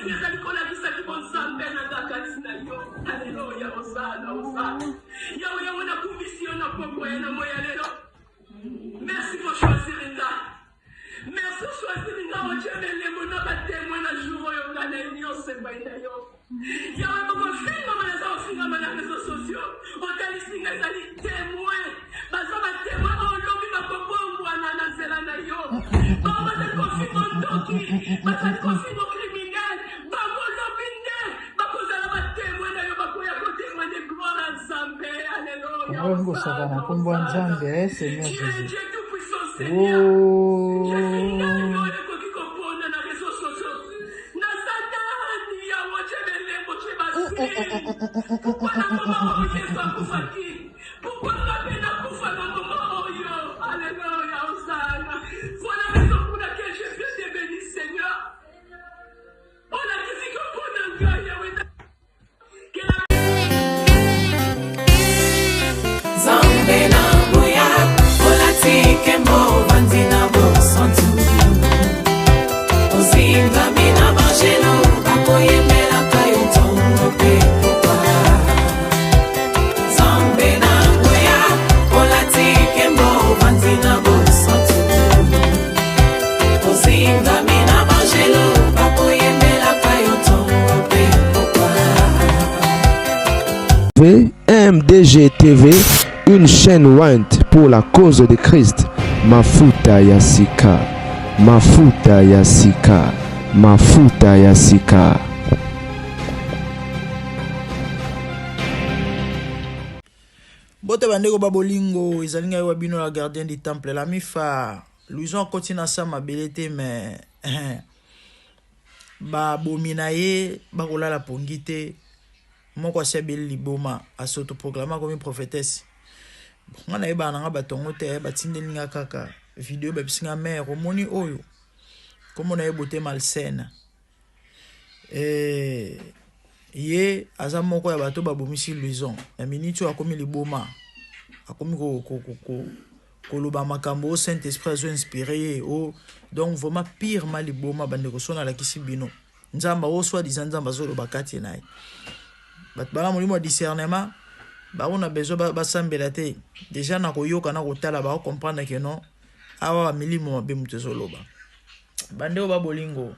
Merci pour choisir Linda. Merci pour choisir Linda. On tient les mots dans la témoin dans le jour où on a les liens, c'est pas une ailleurs. Il y a un moment film dans les réseaux sociaux. On t'a listé les témoins. Parce qu'on va témoin en lobby, ma copain, ou à Nana Zelana yo. On va te confier mon doki. On va te confier mon criminel. Bah, mon lobby n'est. Bah, vous allez ma témoin d'ailleurs. Bah, vous allez témoin de gloire à Zambé. Alléluia. Mungu sakana kumbwa nzambe Seigneur Tu es Jésus. Dieu tout-puissant, Seigneur. Oh. Voilà la raison pour laquelle je viens te bénir, Seigneur. On a dit que pour nous, Yahweh, Zambe na boya, olatike mo vandina bo santu. Ozinga mina bajelo, akoye mela kayo tongo pe popa. Zambe na boya, olatike mo vandina bo santu. Ozinga mina bajelo, akoye mela kayo tongo pe popa. MDG TV, une chaîne Wint pour la cause de Christ. Mafuta Yasika, Mafuta Yasika, Mafuta Yasika. Bote bandeko babolingo, izalinga yo bino la gardien du temple. La mifa, Louison continue à ça ma belete, mais ba bomina ye, ba kola la pongite. Mon quoi c'est bel liboma à s'autoproclamer comme une prophétesse. On a eu bananga batongo te batinde linga kaka vidéo ba bisinga mère omoni oyo. Comme on a eu beauté malsaine. Ye aza moko ya bato ba bomisi Louison. Ya minute akomi liboma. Akomi ko loba makambo Saint-Esprit azo inspiré o donc vraiment pire mal liboma bande ko sona la kisi bino. Nzamba o soit disant nzamba zo loba kati nae. Bat bala molimo discernement ba on a besoin ba sambela te déjà na koyoka na kotala ba comprendre que non awa milimo mabe mutezoloba bande o ba bolingo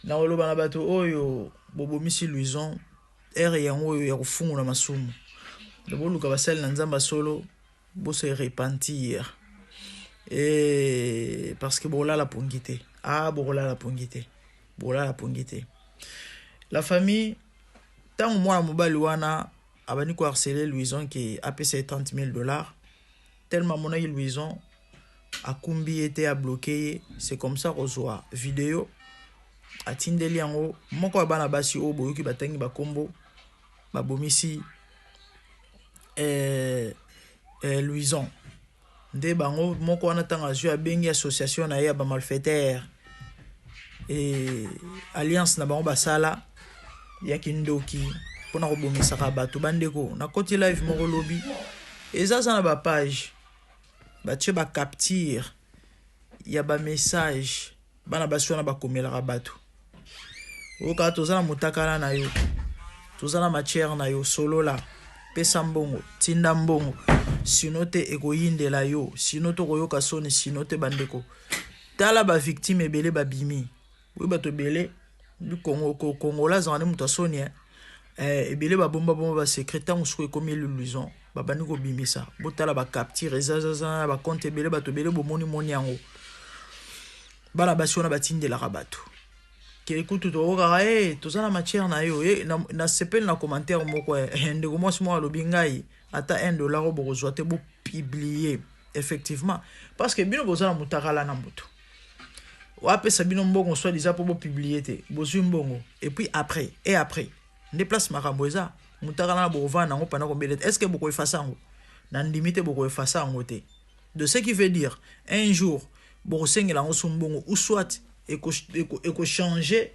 na oloba na bato oyo bobomisi Louison ere yango oyo ya kufungu na masumu de boluka basali na nzamba solo bo se repentir et parce que bola la pongité bola la pongité la famille. Tant moi mobile wana abani ko harceler Louison qui a payé $30,000 tellement mon aïe Louison a kumbi était à bloquer c'est comme ça qu'on voit vidéo a tindeli yango moko bana basi o boyoki batangi ba kombo ba bomisi Louison nde bango moko wana tanga jeu a bengi association na ya ba malfaiteur et alliance na bango basala yaki ndoki pona ko bomisa ka bato bandeko na koti live moko lobby ezaza na ba page ba tche ba capture ya ba message bana basona ba komela ka bato oka tozana mutakala na yo tozana matière na yo solo la pesa mbongo tinda mbongo sinote ekoyindela yo sinote koyoka soni sinote bandeko tala ba victime ebele ba bimi oui bato belé du Congola zane mutasoni ebele ba bomba ba secrétaire musuko komi Louison ba bani ko bimisa botala ba capture ezaza ba compte ebele bato belé bomoni moni yango bala basiona batindela ka bato ke écoute to ka tozana matière na yo na sepel na commentaire moko ndeko mwasi mo alobi ngai ata $1 bozwa te bo publier effectivement parce que bino bozana mutakala na mbuto wape sabino mbongo soit déjà pour publier te bozui mbongo et puis après déplace makambo eza mutakala na bova nango pendant combien de temps est-ce que boko efasa ngo na limite boko efasa ngo te de ce qui veut dire un jour boko sengela ngo sumbongo ou soit eko changer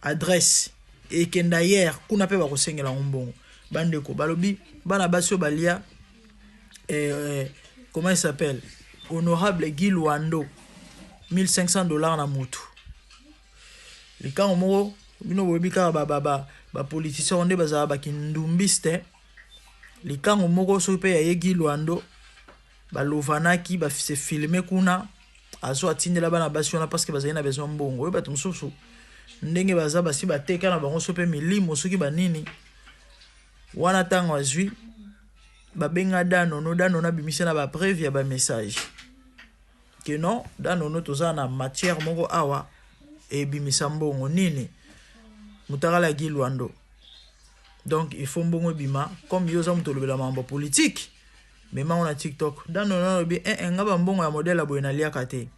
adresse et que d'ailleurs kuna pe bako sengela ngo mbongo bandeko balobi bana basio balia comment il s'appelle honorable Guy Luando $1,500 na mutu. Le cas moko bino boyebi kaka bapoliticien nde bazala bakindumbiste likango moko soki mpe yayegi lwando balovanaki base filme kuna azo atindela bana basi wana parce que bazali na besoin mbongo oyo bato mosusu ndenge baza basi bateka na bango so mpe milimo soki banini wana ntango azwi babenga danono abimisi na bapreuve ya bamessage ke non danono toza na matière moko awa ebimisa mbongo nini mutakala gi lwando donc il faut mbongo bima comme yo za mutolobela mambo politique mais ma on a TikTok danono bi nga ba mbongo ya modèle boye na liaka te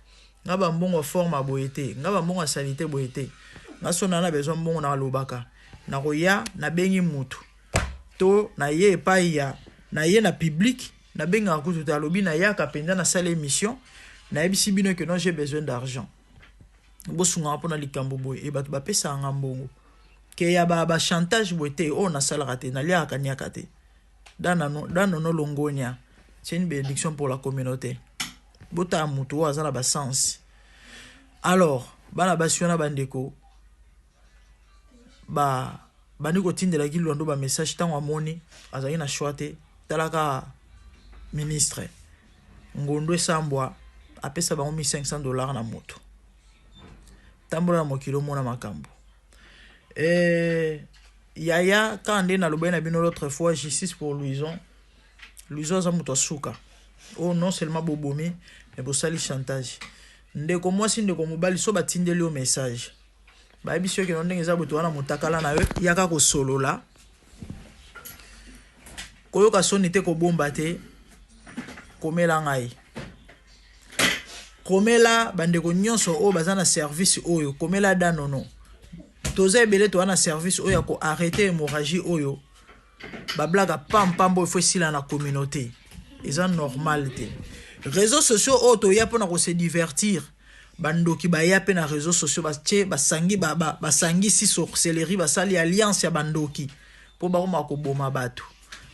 nga ba mbongo forme boye te nga ba mbongo sanité boye te nga sona na besoin mbongo na lobaka na koya na bengi mutu to na ye epai ya na ye na public na benga kutu ta lobi na yaka penza na salle émission na ebisi bino que non j'ai besoin d'argent bosunga pona likambo boye e bato bapesa nga mbongo ke ya ba chantage boye te o na sala raté na liaka nyaka te danono longonia c'est une bénédiction pour la communauté bota mutu azana ba sens alors bana basiona bandeko bandi kotindela kilwando ba message tango amoni azali na choite talaka ministre ngondo esambwa apesa bango $1,500 na moto tambola na mokilo mona makambo yaya kande na lobai na bino l'autre fois justice pour Louison za moto asuka oh non seulement bobomi mais bosali chantage ndeko mwasi ndeko mobali so batindeli o message bayebi soki no ndenge eza boto wana motakala na yo yaka kosolola koyoka soni te kobomba te komela ngai komela bandeko nyonso oyo baza na service oyo komela danono toza ebele to wana service oyo ko arrêter hémorragie oyo bablaga pampambo ifo sila na communauté eza normal te réseaux sociaux oyo toya mpona ko se divertir bandoki baya pe na réseaux sociaux basangisi sorcellerie basali alliance ya bandoki po bakoma koboma bato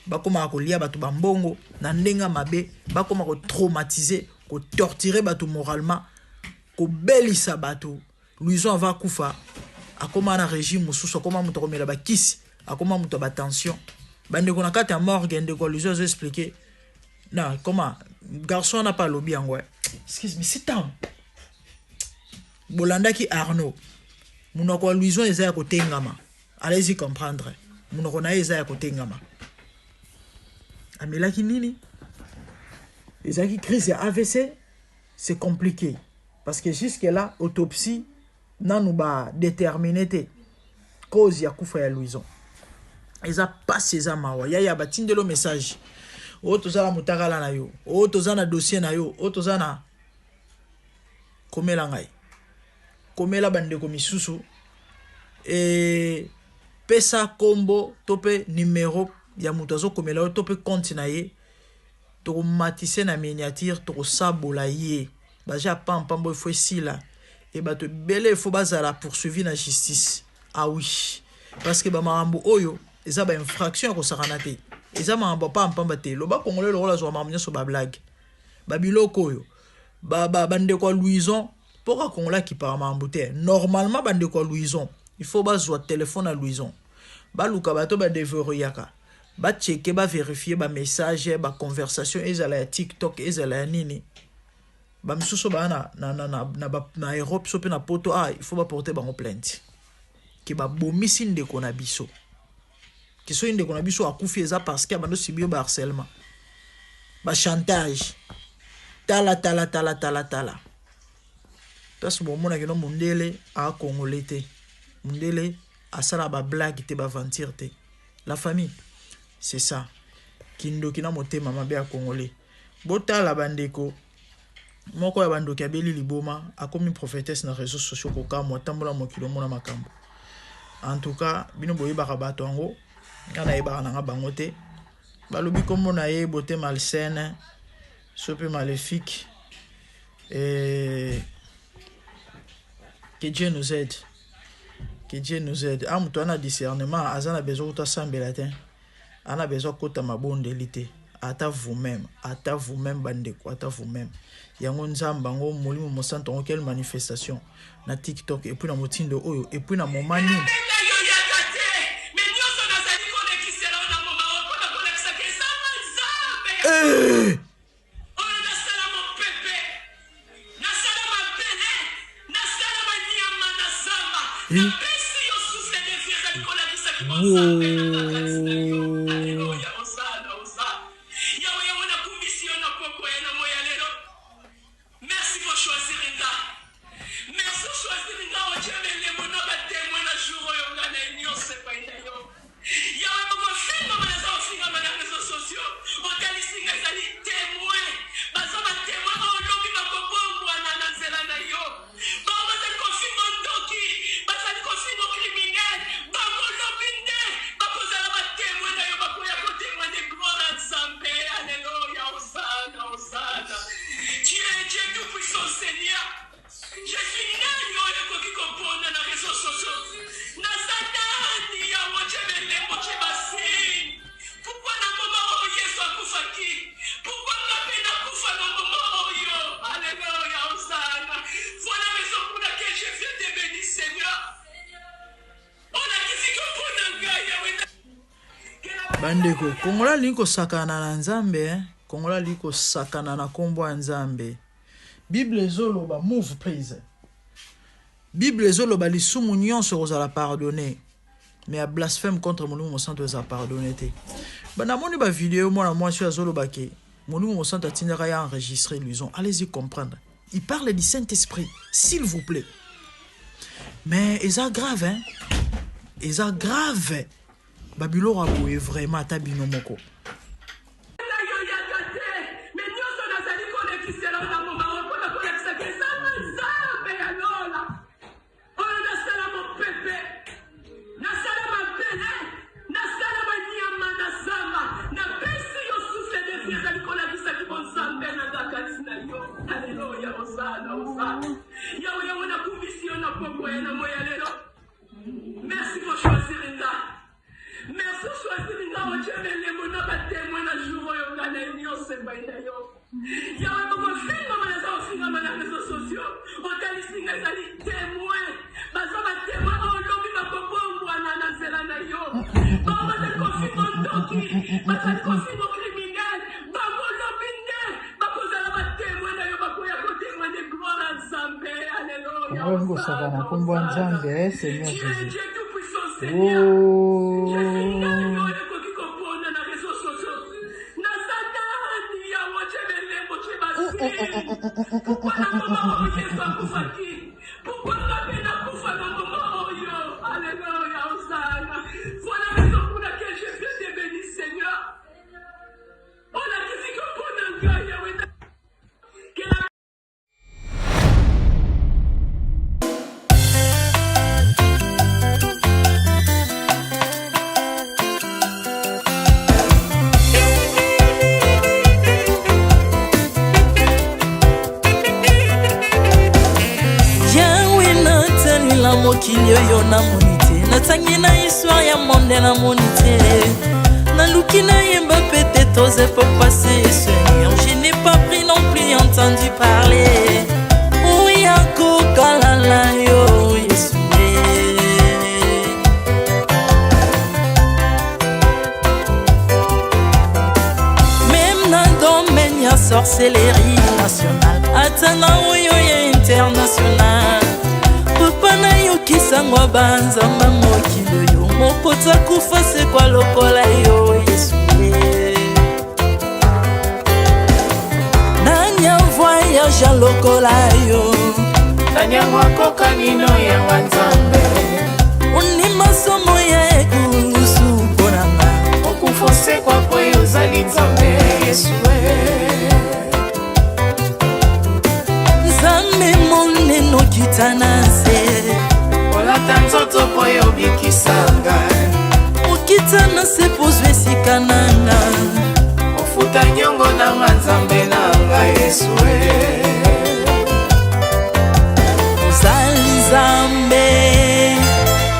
bakoma kolia bato bambongo na ndenga mabe bakoma ko traumatiser ko torturer bato moralement ko belisa bato Louison va kufa akoma na régime mususu akoma muto komela bakisi akoma muto ba tension bandeko na kati ya morgue ndeko Louison zo expliquer na comment garçon n'a pas lobby en ouais excuse me sit down bolandaki Arnaud munoko Louison eza ya kotengama allez-y comprendre munoko na eza ya kotengama amelaki nini ezaki crise ya AVC c'est compliqué parce que jusque là autopsie nanu ba déterminé te cause ya kufa ya Louison eza pas eza mawa ya batindelo message o tozala mutakala na yo o tozana dossier na yo o tozana komela ngai komela bandeko misusu pesa kombo tope numéro ya mutu azokomela yo tope compte na ye tokomatise na miniature tokosabola ye baja pampambo ifo esila e bato bele ifo bazala poursuivi na justice ah oui parce que bamakambo oyo eza ba infraction ya kosakana te eza makambo pampamba te loba congolais lokola zwa makambo nyonso bablage babiloko oyo bandeko ya Louison poka congolais akipaka makambo te normalement bandeko ya Louison il faut bazwa téléphone à Louison baluka bato badeverrouillaka bacheke bavérifier bamessage baconversation ezala ya TikTok ezala ya nini bamisusu bana na Europe so pe na poto il faut baporter bango plainte ke babomisi ndeko na biso kiso ndeko na biso akufi eza parce que abando sibio ba harcèlement ba chantage tala parce que bomona ke no mundele a congolais te mundele asala ba blague te ba mentir te la famille c'est ça kindoki na motema mabe ya congolais botala bandeko moko ya bandoki abeli liboma akomi prophétesse na réseaux sociaux kokamwa tambola mokilo mona makambo en tout cas bino boyebaka bato yango ngana yebaka nanga bango te balobi kombo na ye beauté malsaine sope maléfique et que Dieu nous aide mutu ana discernement azana besoin kota sambela te ana besoin kota mabondeli te ata vous-même bandeko, ata vous-même. Yango nzamba ngo molimo mosanto ngo quelle manifestation na TikTok et puis na motindo oyo et puis na momani. Merci pour choisir Inga. Merci pour choisir Inga. On tient les mots dans la témoin la jour où on a les nions, c'est pas une d'ailleurs. Il y a un moment film dans les réseaux sociaux. On t'a dit que c'est des témoins. Parce qu'on a témoin. On l'a vu dans le bon bois dans la Zélande. On va se confirmer en doki. On va se confirmer en criminel. On va l'a vu. On va se la témoin d'ailleurs. On va témoin de gloire ensemble. Alléluia. Hosanna, Hosanna. Dieu est tout puissant, Seigneur. Je suis nani oyo qui comprend dans les réseaux sociaux. Nazatani ya wacheme lembo chebasi. Pourquoi na mama oyo Yesu akufa ki? Pourquoi na pena kufa na mama oyo? Alléluia, Hosanna. Voilà la raison pour laquelle je viens te bénir, Seigneur. On a dit que pour nous bandeko kongola liko sakana na nzambe kongola liko sakana na kombo nzambe. Bible zoloba move please. Bible zoloba lisumu nyonso kozala pardonner. Mais a blasphème contre mon nom santo za pardonner te. Bana moni ba vidéo moi sur zoloba ke mon nom santo tinera ya enregistrer Luison. Allez-y comprendre. Il parle du Saint-Esprit, s'il vous plaît. Mais c'est grave hein. C'est grave. Babylon a boué vraiment tabino moko. Merci pour choisir Inga. Merci pour choisir Inga. On tient les mots dans la témoin la jour où on a les nions, c'est pas une d'ailleurs. Il y a un moment film dans les réseaux sociaux. On t'a dit que c'est des témoins. Parce qu'on a témoin. On l'a vu dans le bon bois dans la Zélande. On va se confirmer en doki. On va se confirmer en criminel. On va l'a vu. On va se témoin d'ailleurs. On va témoin de gloire ensemble. Alléluia. Mungu sakana kombo nzambe Seigneur Dieu Jésus. est tout puissant, Seigneur. Oh. Je suis nani oyo qui comprend dans les réseaux sociaux. Nazatani ya wacheme lembo chebasi. Pourquoi na mama oyo Yesu akufa ki? Pourquoi na pena kufa na mama oyo? Alléluia, Hosanna. Voilà la raison pour laquelle je viens te bénir, Seigneur. On a dit que pour nous gagner, mokili oyo namoni te natangi na histoire ya monde namoni te naluki nayemba pete toze po passer Seigneur. Je n'ai pas pris non plus entendu parler oya kokalala yo Yesu. Même na domaine ya sorcellerie nationale atana oyo ya international papa na yo kisangwa banzamba mokili yo mopota kufa se kwa lokola yo Yesu. Nanya voyage lokola yo Nanya wakoka nino ya wanzambe Uni masomo ya ekusu konanga okufose kwa kwe uzali nzambe Yesu. Nzambe moneno kitanase Olata nzoto po yo bikisanga Okitanase pozwe sikananga ofuta nyongo na nzambe nanga Yesu. Ozali nzambe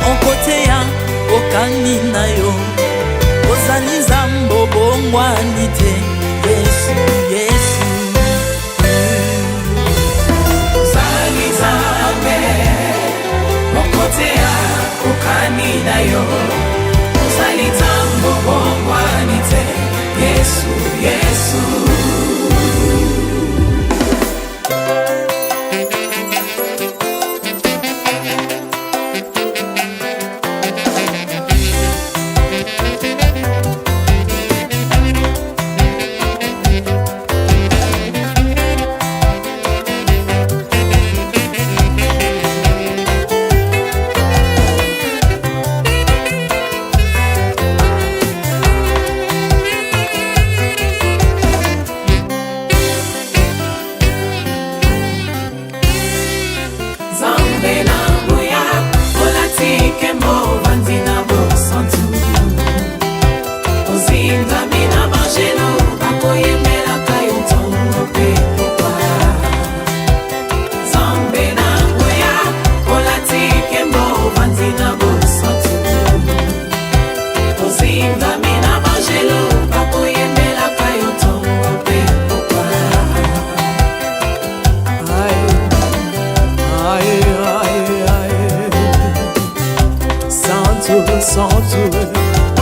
onkote ya okani na yo Ozali nzambe obongwani te Yesu, Yesu. Ozali Nzambe mokotea kokani na yo. Ozali Nzambe bongwani te. Yesu, Yesu.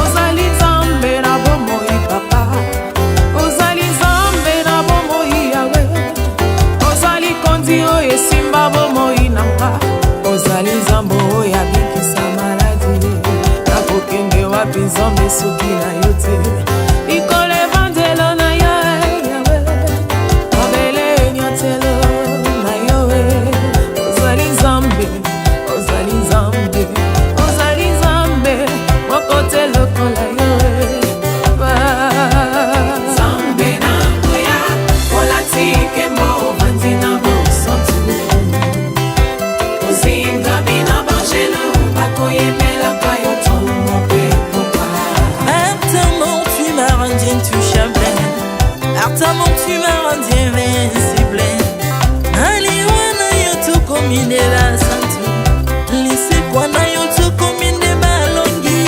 Ozali Nzambe na bomoi papa, ozali Nzambe na bomoi yawe, ozali kondi oyo esimba bomoi nanga, ozali Nzambe oyo abikisa maladi, nakokende wapi Nzambe soki na yo te, likolo evangelo na yo yawe, mabele nyotelo na yo, ozali Nzambe, ozali Nzambe. Kote lokola yo Nzambe na ngoya olatike mo vandina bo santu. Ozinga bina bangelo bakoyemela kayo tomo pe popa. Maintenant tu m'as rendu intouchable, maintenant tu m'as rendu invincible. Aliwana yoto komine la santu, lise kwa na yoto komine balongi.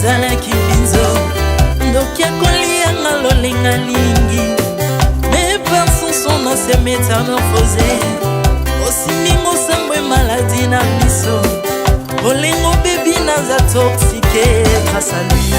Zalaki binzo ndokia kolia ngalolenga lingi, mais par son son na se métamorphosé osimingo sambwe maladie na miso, olengo bebi naza toxiqué grâce à lui.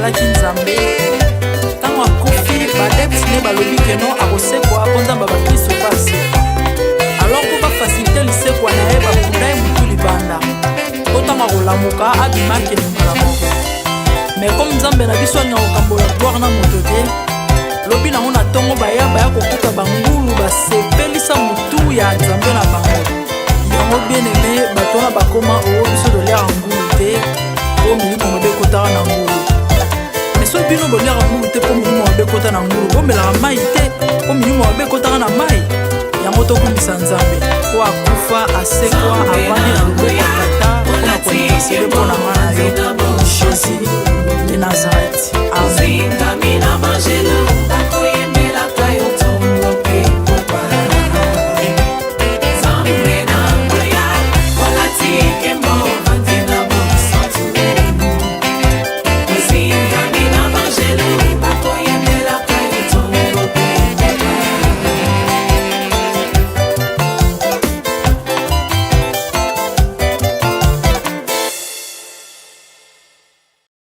Nzambe tango akufi badeptine balobi keno akosekwa akonzamba bakristo basekwa, alors ko bafacilite lisekwa na ye bakunda ye mutu libanda otanga kolamuka abimaki lingala moko. Mais comme Nzambe na biso anya kokambola gloire na moto te, lobi nango na ntongo baya kokuta bangulu basepelisa mutu ya Nzambe na bango. Yango bien aimé bato na bakoma oyo biso dolera ngulu te o milimo mobe kotaka na ngulu. So bino bolera ngulu te po milimo mabe kota na ngulu, bomelaka mai te po milimo mabe kotaka na mai. Yango tokumbisa Nzambe po akufa asekwa avandi na loboko ya Tata mpona kointercede mpona ngana yo Jésus de Nazareth. Amen.